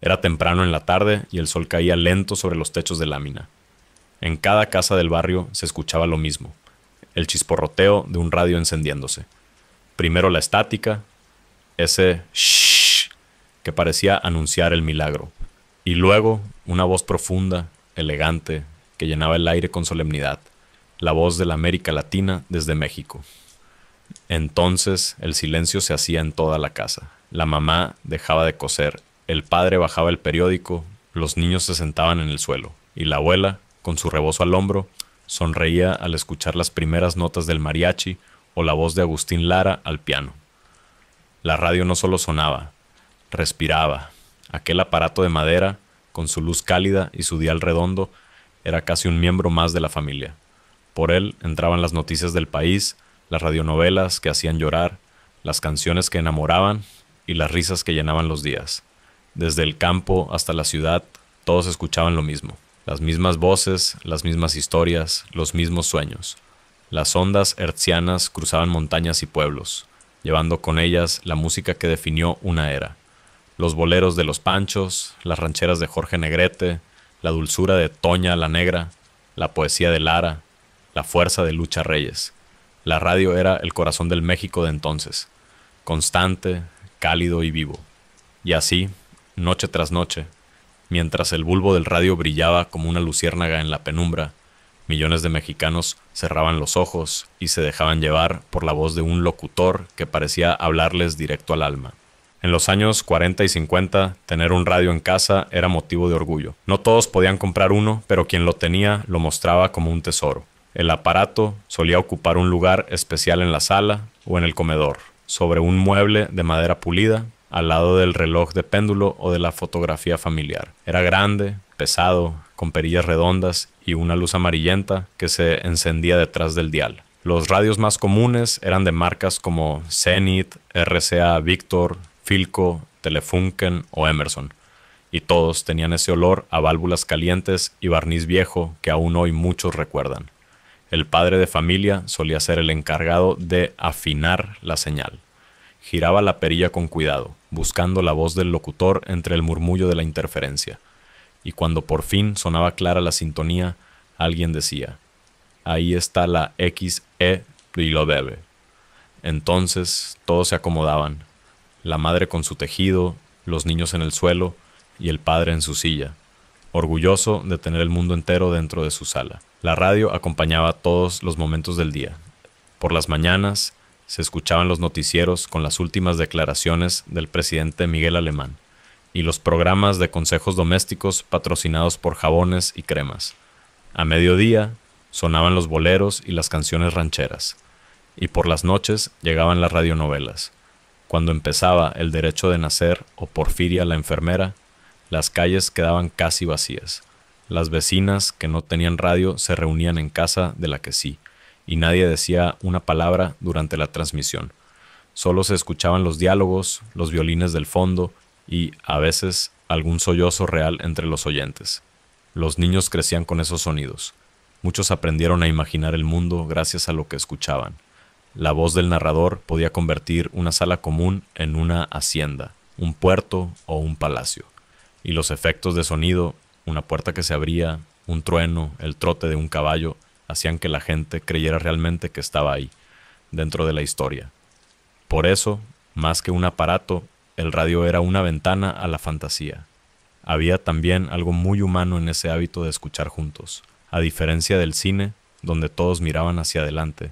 Era temprano en la tarde y el sol caía lento sobre los techos de lámina. En cada casa del barrio se escuchaba lo mismo, el chisporroteo de un radio encendiéndose. Primero la estática, ese shhh que parecía anunciar el milagro, y luego una voz profunda, elegante, que llenaba el aire con solemnidad, la voz de la América Latina desde México. Entonces el silencio se hacía en toda la casa. La mamá dejaba de coser, el padre bajaba el periódico, los niños se sentaban en el suelo, y la abuela, con su rebozo al hombro, sonreía al escuchar las primeras notas del mariachi o la voz de Agustín Lara al piano. La radio no solo sonaba, respiraba. Aquel aparato de madera, con su luz cálida y su dial redondo, era casi un miembro más de la familia. Por él entraban las noticias del país, las radionovelas que hacían llorar, las canciones que enamoraban y las risas que llenaban los días. Desde el campo hasta la ciudad, todos escuchaban lo mismo. Las mismas voces, las mismas historias, los mismos sueños. Las ondas hertzianas cruzaban montañas y pueblos, llevando con ellas la música que definió una era. Los boleros de los Panchos, las rancheras de Jorge Negrete, la dulzura de Toña la Negra, la poesía de Lara, la fuerza de Lucha Reyes. La radio era el corazón del México de entonces, constante, cálido y vivo. Y así, noche tras noche, mientras el bulbo del radio brillaba como una luciérnaga en la penumbra, millones de mexicanos cerraban los ojos y se dejaban llevar por la voz de un locutor que parecía hablarles directo al alma. En los años 40 y 50, tener un radio en casa era motivo de orgullo. No todos podían comprar uno, pero quien lo tenía lo mostraba como un tesoro. El aparato solía ocupar un lugar especial en la sala o en el comedor, sobre un mueble de madera pulida, al lado del reloj de péndulo o de la fotografía familiar. Era grande, pesado, con perillas redondas y una luz amarillenta que se encendía detrás del dial. Los radios más comunes eran de marcas como Zenith, RCA Victor, Philco, Telefunken o Emerson, y todos tenían ese olor a válvulas calientes y barniz viejo que aún hoy muchos recuerdan. El padre de familia solía ser el encargado de afinar la señal. Giraba la perilla con cuidado, buscando la voz del locutor entre el murmullo de la interferencia. Y cuando por fin sonaba clara la sintonía, alguien decía: ahí está la XE y lo bebe. Entonces todos se acomodaban, la madre con su tejido, los niños en el suelo y el padre en su silla, orgulloso de tener el mundo entero dentro de su sala. La radio acompañaba todos los momentos del día. Por las mañanas se escuchaban los noticieros con las últimas declaraciones del presidente Miguel Alemán y los programas de consejos domésticos patrocinados por jabones y cremas. A mediodía sonaban los boleros y las canciones rancheras, y por las noches llegaban las radionovelas. Cuando empezaba El derecho de nacer o Porfiria la enfermera, las calles quedaban casi vacías. Las vecinas que no tenían radio se reunían en casa de la que sí, y nadie decía una palabra durante la transmisión. Solo se escuchaban los diálogos, los violines del fondo y, a veces, algún sollozo real entre los oyentes. Los niños crecían con esos sonidos. Muchos aprendieron a imaginar el mundo gracias a lo que escuchaban. La voz del narrador podía convertir una sala común en una hacienda, un puerto o un palacio. Y los efectos de sonido, una puerta que se abría, un trueno, el trote de un caballo, hacían que la gente creyera realmente que estaba ahí, dentro de la historia. Por eso, más que un aparato, el radio era una ventana a la fantasía. Había también algo muy humano en ese hábito de escuchar juntos. A diferencia del cine, donde todos miraban hacia adelante,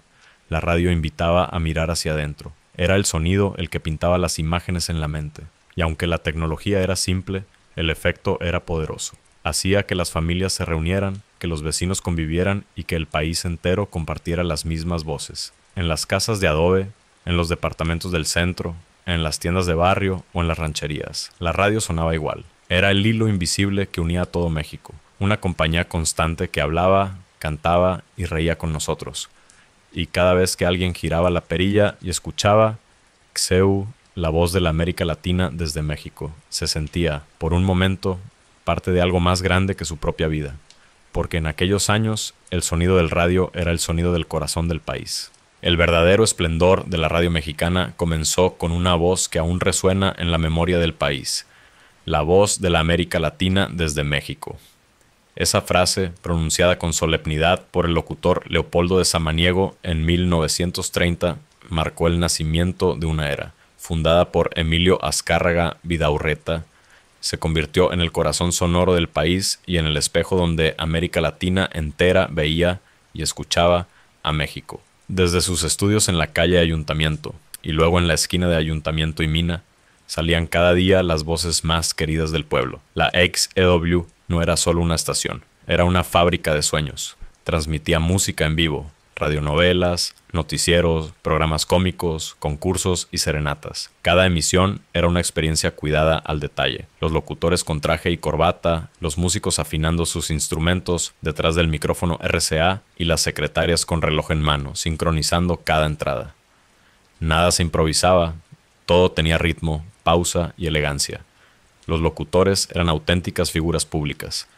la radio invitaba a mirar hacia adentro. Era el sonido el que pintaba las imágenes en la mente. Y aunque la tecnología era simple, el efecto era poderoso. Hacía que las familias se reunieran, que los vecinos convivieran y que el país entero compartiera las mismas voces. En las casas de adobe, en los departamentos del centro, en las tiendas de barrio o en las rancherías, la radio sonaba igual. Era el hilo invisible que unía a todo México. Una compañía constante que hablaba, cantaba y reía con nosotros. Y cada vez que alguien giraba la perilla y escuchaba Xeu, la voz de la América Latina desde México, se sentía, por un momento, parte de algo más grande que su propia vida, porque en aquellos años el sonido del radio era el sonido del corazón del país. El verdadero esplendor de la radio mexicana comenzó con una voz que aún resuena en la memoria del país, la voz de la América Latina desde México. Esa frase, pronunciada con solemnidad por el locutor Leopoldo de Samaniego en 1930, marcó el nacimiento de una era. Fundada por Emilio Azcárraga Vidaurreta, se convirtió en el corazón sonoro del país y en el espejo donde América Latina entera veía y escuchaba a México. Desde sus estudios en la calle Ayuntamiento y luego en la esquina de Ayuntamiento y Mina, salían cada día las voces más queridas del pueblo. La XEW no era solo una estación, era una fábrica de sueños. Transmitía música en vivo, radionovelas, noticieros, programas cómicos, concursos y serenatas. Cada emisión era una experiencia cuidada al detalle. Los locutores con traje y corbata, los músicos afinando sus instrumentos detrás del micrófono RCA y las secretarias con reloj en mano, sincronizando cada entrada. Nada se improvisaba, todo tenía ritmo, pausa y elegancia. Los locutores eran auténticas figuras públicas.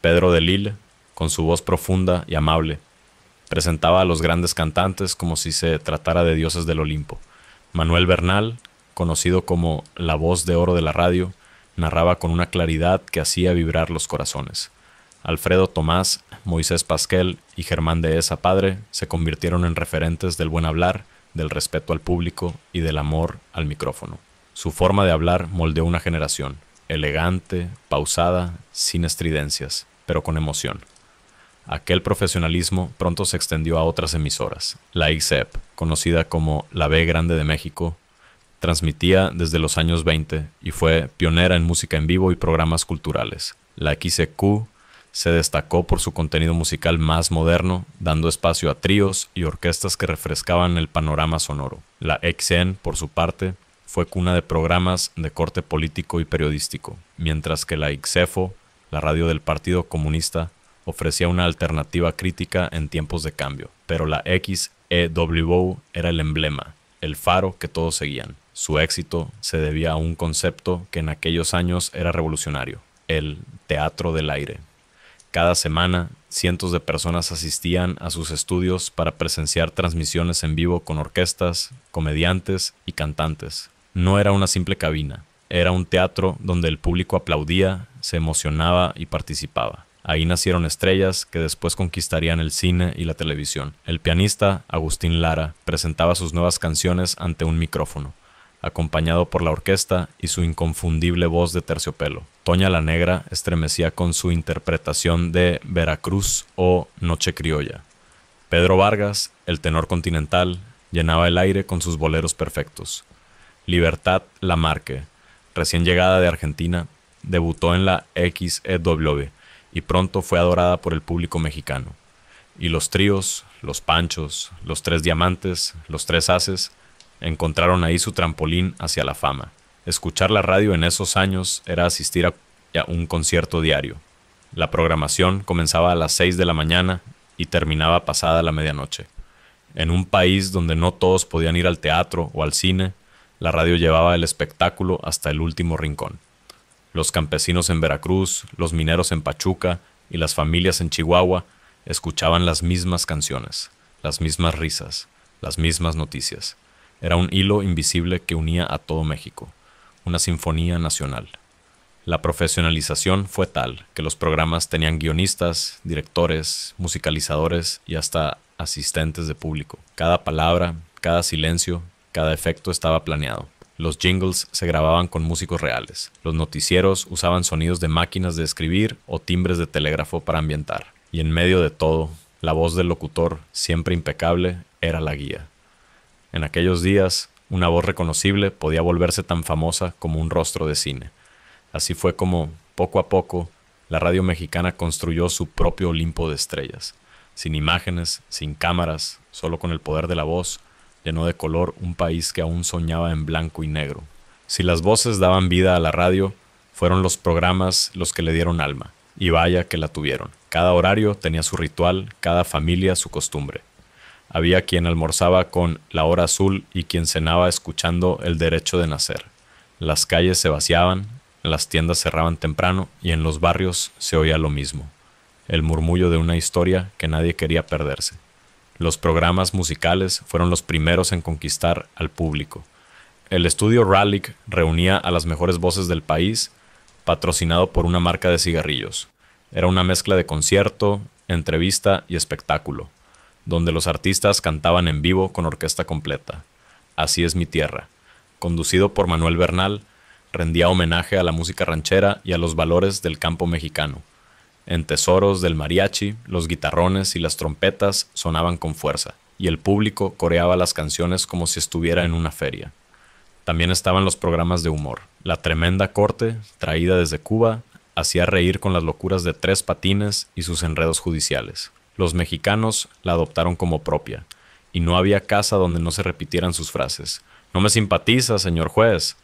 Pedro de Lille, con su voz profunda y amable, presentaba a los grandes cantantes como si se tratara de dioses del Olimpo. Manuel Bernal, conocido como la voz de oro de la radio, narraba con una claridad que hacía vibrar los corazones. Alfredo Tomás, Moisés Pasquel y Germán Dehesa Padre se convirtieron en referentes del buen hablar, del respeto al público y del amor al micrófono. Su forma de hablar moldeó una generación, elegante, pausada, sin estridencias, pero con emoción. Aquel profesionalismo pronto se extendió a otras emisoras. La XEP, conocida como la B Grande de México, transmitía desde los años 20 y fue pionera en música en vivo y programas culturales. La XEQ se destacó por su contenido musical más moderno, dando espacio a tríos y orquestas que refrescaban el panorama sonoro. La XN, por su parte, fue cuna de programas de corte político y periodístico, mientras que la XEFO, la radio del Partido Comunista, ofrecía una alternativa crítica en tiempos de cambio. Pero la XEW era el emblema, el faro que todos seguían. Su éxito se debía a un concepto que en aquellos años era revolucionario, el teatro del aire. Cada semana, cientos de personas asistían a sus estudios para presenciar transmisiones en vivo con orquestas, comediantes y cantantes. No era una simple cabina, era un teatro donde el público aplaudía, se emocionaba y participaba. Ahí nacieron estrellas que después conquistarían el cine y la televisión. El pianista Agustín Lara presentaba sus nuevas canciones ante un micrófono, acompañado por la orquesta y su inconfundible voz de terciopelo. Toña la Negra estremecía con su interpretación de Veracruz o Noche Criolla. Pedro Vargas, el tenor continental, llenaba el aire con sus boleros perfectos. Libertad Lamarque, recién llegada de Argentina, debutó en la XEW y pronto fue adorada por el público mexicano. Y los tríos, los Panchos, los Tres Diamantes, los Tres Haces, encontraron ahí su trampolín hacia la fama. Escuchar la radio en esos años era asistir a un concierto diario. La programación comenzaba a las 6 de la mañana y terminaba pasada la medianoche. En un país donde no todos podían ir al teatro o al cine, la radio llevaba el espectáculo hasta el último rincón. Los campesinos en Veracruz, los mineros en Pachuca y las familias en Chihuahua escuchaban las mismas canciones, las mismas risas, las mismas noticias. Era un hilo invisible que unía a todo México, una sinfonía nacional. La profesionalización fue tal que los programas tenían guionistas, directores, musicalizadores y hasta asistentes de público. Cada palabra, cada silencio, cada efecto estaba planeado. Los jingles se grababan con músicos reales. Los noticieros usaban sonidos de máquinas de escribir o timbres de telégrafo para ambientar. Y en medio de todo, la voz del locutor, siempre impecable, era la guía. En aquellos días, una voz reconocible podía volverse tan famosa como un rostro de cine. Así fue como, poco a poco, la radio mexicana construyó su propio Olimpo de estrellas. Sin imágenes, sin cámaras, solo con el poder de la voz, llenó de color un país que aún soñaba en blanco y negro. Si las voces daban vida a la radio, fueron los programas los que le dieron alma. Y vaya que la tuvieron. Cada horario tenía su ritual, cada familia su costumbre. Había quien almorzaba con La Hora Azul y quien cenaba escuchando El Derecho de Nacer. Las calles se vaciaban, las tiendas cerraban temprano y en los barrios se oía lo mismo. El murmullo de una historia que nadie quería perderse. Los programas musicales fueron los primeros en conquistar al público. El estudio Ralick reunía a las mejores voces del país patrocinado por una marca de cigarrillos. Era una mezcla de concierto, entrevista y espectáculo, donde los artistas cantaban en vivo con orquesta completa. Así es mi tierra, conducido por Manuel Bernal, rendía homenaje a la música ranchera y a los valores del campo mexicano. En Tesoros del Mariachi, los guitarrones y las trompetas sonaban con fuerza, y el público coreaba las canciones como si estuviera en una feria. También estaban los programas de humor. La Tremenda Corte, traída desde Cuba, hacía reír con las locuras de Tres Patines y sus enredos judiciales. Los mexicanos la adoptaron como propia, y no había casa donde no se repitieran sus frases. «No me simpatiza, señor juez».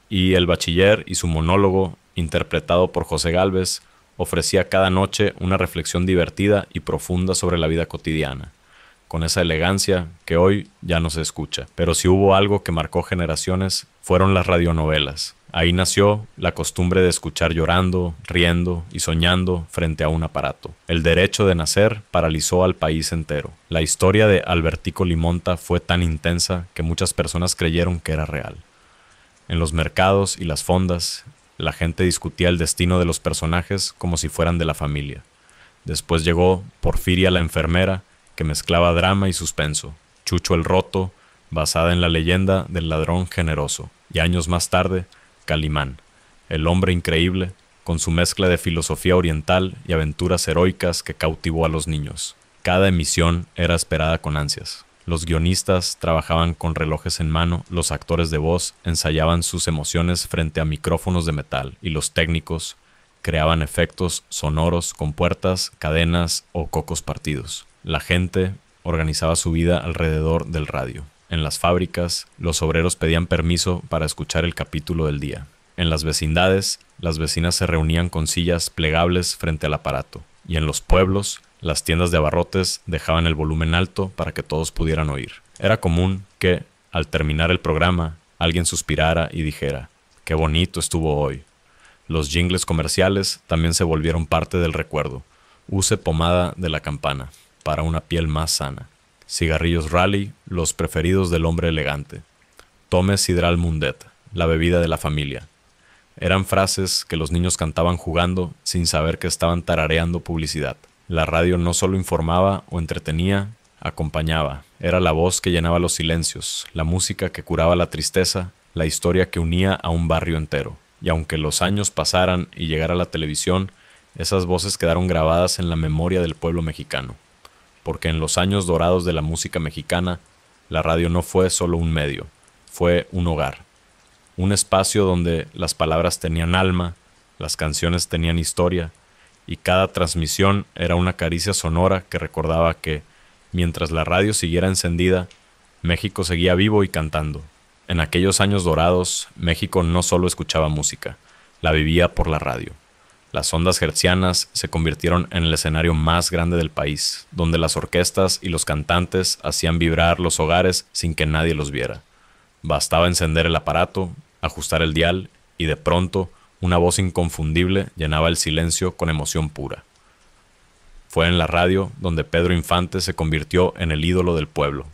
Y El Bachiller y su monólogo, interpretado por José Gálvez, ofrecía cada noche una reflexión divertida y profunda sobre la vida cotidiana, con esa elegancia que hoy ya no se escucha. Pero si hubo algo que marcó generaciones, fueron las radionovelas. Ahí nació la costumbre de escuchar llorando, riendo y soñando frente a un aparato. El derecho de nacer paralizó al país entero. La historia de Albertico Limonta fue tan intensa que muchas personas creyeron que era real. En los mercados y las fondas, la gente discutía el destino de los personajes como si fueran de la familia. Después llegó Porfiria la enfermera, que mezclaba drama y suspenso. Chucho el Roto, basada en la leyenda del ladrón generoso. Y años más tarde, Calimán, el hombre increíble, con su mezcla de filosofía oriental y aventuras heroicas que cautivó a los niños. Cada emisión era esperada con ansias. Los guionistas trabajaban con relojes en mano, los actores de voz ensayaban sus emociones frente a micrófonos de metal y los técnicos creaban efectos sonoros con puertas, cadenas o cocos partidos. La gente organizaba su vida alrededor del radio. En las fábricas, los obreros pedían permiso para escuchar el capítulo del día. En las vecindades, las vecinas se reunían con sillas plegables frente al aparato. Y en los pueblos, las tiendas de abarrotes dejaban el volumen alto para que todos pudieran oír. Era común que, al terminar el programa, alguien suspirara y dijera: «Qué bonito estuvo hoy». Los jingles comerciales también se volvieron parte del recuerdo. Use pomada de la campana, para una piel más sana. Cigarrillos Rally, los preferidos del hombre elegante. Tome Sidral Mundet, la bebida de la familia. Eran frases que los niños cantaban jugando sin saber que estaban tarareando publicidad. La radio no solo informaba o entretenía, acompañaba. Era la voz que llenaba los silencios, la música que curaba la tristeza, la historia que unía a un barrio entero. Y aunque los años pasaran y llegara la televisión, esas voces quedaron grabadas en la memoria del pueblo mexicano. Porque en los años dorados de la música mexicana, la radio no fue solo un medio, fue un hogar. Un espacio donde las palabras tenían alma, las canciones tenían historia, y cada transmisión era una caricia sonora que recordaba que, mientras la radio siguiera encendida, México seguía vivo y cantando. En aquellos años dorados, México no solo escuchaba música, la vivía por la radio. Las ondas hertzianas se convirtieron en el escenario más grande del país, donde las orquestas y los cantantes hacían vibrar los hogares sin que nadie los viera. Bastaba encender el aparato, ajustar el dial, y de pronto una voz inconfundible llenaba el silencio con emoción pura. Fue en la radio donde Pedro Infante se convirtió en el ídolo del pueblo.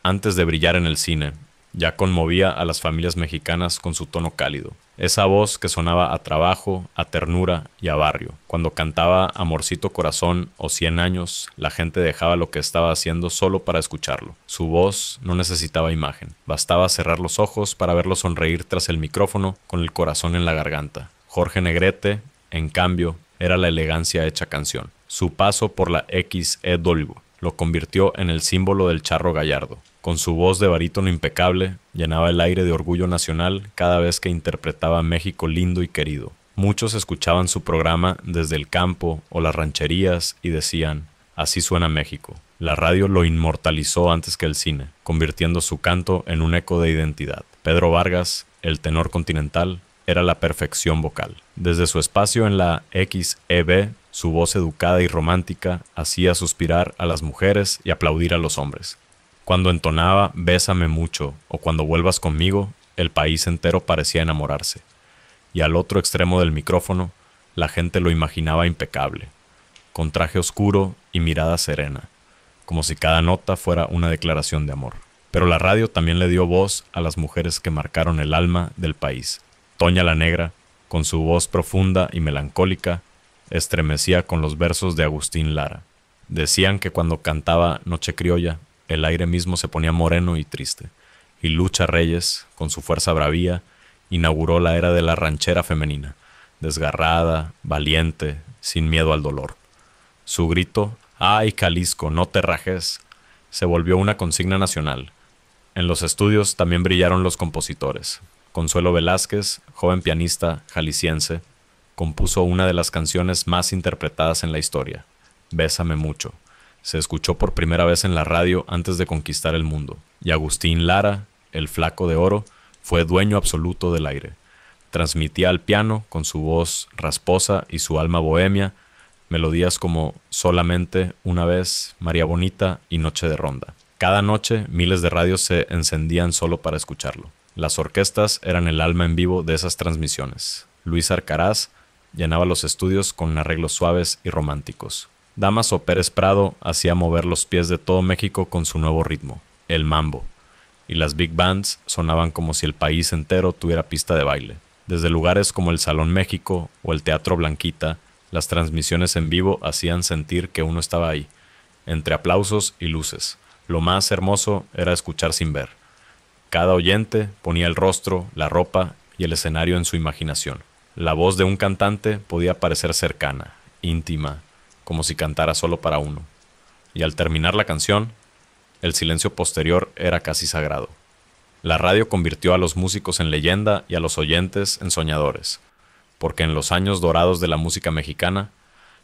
Antes de brillar en el cine, ya conmovía a las familias mexicanas con su tono cálido. Esa voz que sonaba a trabajo, a ternura y a barrio. Cuando cantaba Amorcito Corazón o 100 años, la gente dejaba lo que estaba haciendo solo para escucharlo. Su voz no necesitaba imagen. Bastaba cerrar los ojos para verlo sonreír tras el micrófono con el corazón en la garganta. Jorge Negrete, en cambio, era la elegancia hecha canción. Su paso por la XEW lo convirtió en el símbolo del charro gallardo. Con su voz de barítono impecable, llenaba el aire de orgullo nacional cada vez que interpretaba México lindo y querido. Muchos escuchaban su programa desde el campo o las rancherías y decían: «Así suena México». La radio lo inmortalizó antes que el cine, convirtiendo su canto en un eco de identidad. Pedro Vargas, el tenor continental, era la perfección vocal. Desde su espacio en la XEB, su voz educada y romántica hacía suspirar a las mujeres y aplaudir a los hombres. Cuando entonaba «Bésame mucho» o «Cuando vuelvas conmigo», el país entero parecía enamorarse. Y al otro extremo del micrófono, la gente lo imaginaba impecable, con traje oscuro y mirada serena, como si cada nota fuera una declaración de amor. Pero la radio también le dio voz a las mujeres que marcaron el alma del país. Toña la Negra, con su voz profunda y melancólica, estremecía con los versos de Agustín Lara. Decían que cuando cantaba Noche Criolla, el aire mismo se ponía moreno y triste, y Lucha Reyes, con su fuerza bravía, inauguró la era de la ranchera femenina, desgarrada, valiente, sin miedo al dolor. Su grito, ¡ay, Jalisco, no te rajes!, se volvió una consigna nacional. En los estudios también brillaron los compositores. Consuelo Velázquez, joven pianista jalisciense, compuso una de las canciones más interpretadas en la historia, Bésame mucho. Se escuchó por primera vez en la radio antes de conquistar el mundo. Y Agustín Lara, el Flaco de Oro, fue dueño absoluto del aire. Transmitía al piano, con su voz rasposa y su alma bohemia, melodías como Solamente una vez, María Bonita y Noche de Ronda. Cada noche miles de radios se encendían solo para escucharlo. Las orquestas eran el alma en vivo de esas transmisiones. Luis Arcaraz llenaba los estudios con arreglos suaves y románticos. Damaso Pérez Prado hacía mover los pies de todo México con su nuevo ritmo, el mambo, y las big bands sonaban como si el país entero tuviera pista de baile. Desde lugares como el Salón México o el Teatro Blanquita, las transmisiones en vivo hacían sentir que uno estaba ahí, entre aplausos y luces. Lo más hermoso era escuchar sin ver. Cada oyente ponía el rostro, la ropa y el escenario en su imaginación. La voz de un cantante podía parecer cercana, íntima, como si cantara solo para uno. Y al terminar la canción, el silencio posterior era casi sagrado. La radio convirtió a los músicos en leyenda y a los oyentes en soñadores, porque en los años dorados de la música mexicana,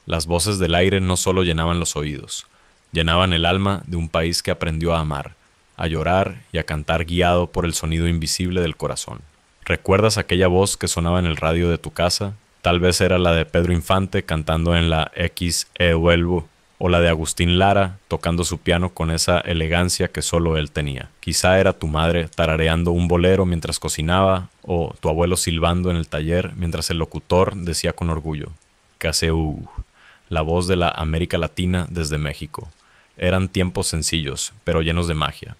las voces del aire no solo llenaban los oídos, llenaban el alma de un país que aprendió a amar, a llorar y a cantar guiado por el sonido invisible del corazón. ¿Recuerdas aquella voz que sonaba en el radio de tu casa? Tal vez era la de Pedro Infante cantando en la XEULU, o la de Agustín Lara tocando su piano con esa elegancia que solo él tenía. Quizá era tu madre tarareando un bolero mientras cocinaba, o tu abuelo silbando en el taller mientras el locutor decía con orgullo, KCU, la voz de la América Latina desde México. Eran tiempos sencillos, pero llenos de magia.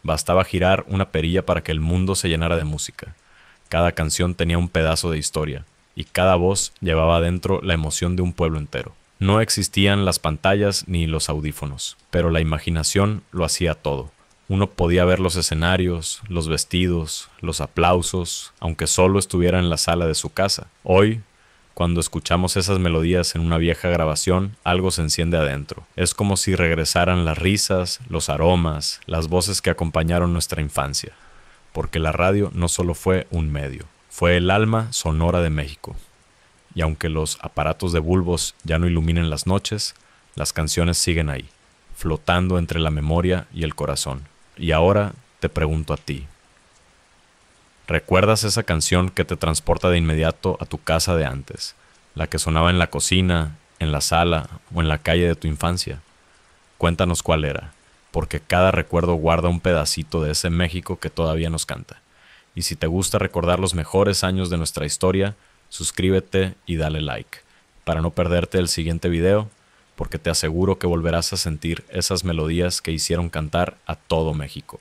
Bastaba girar una perilla para que el mundo se llenara de música. Cada canción tenía un pedazo de historia, y cada voz llevaba adentro la emoción de un pueblo entero. No existían las pantallas ni los audífonos, pero la imaginación lo hacía todo. Uno podía ver los escenarios, los vestidos, los aplausos, aunque solo estuviera en la sala de su casa. Hoy, cuando escuchamos esas melodías en una vieja grabación, algo se enciende adentro. Es como si regresaran las risas, los aromas, las voces que acompañaron nuestra infancia. Porque la radio no solo fue un medio, fue el alma sonora de México. Y aunque los aparatos de bulbos ya no iluminen las noches, las canciones siguen ahí, flotando entre la memoria y el corazón. Y ahora te pregunto a ti, ¿recuerdas esa canción que te transporta de inmediato a tu casa de antes? La que sonaba en la cocina, en la sala o en la calle de tu infancia. Cuéntanos cuál era, porque cada recuerdo guarda un pedacito de ese México que todavía nos canta. Y si te gusta recordar los mejores años de nuestra historia, suscríbete y dale like, para no perderte el siguiente video, porque te aseguro que volverás a sentir esas melodías que hicieron cantar a todo México.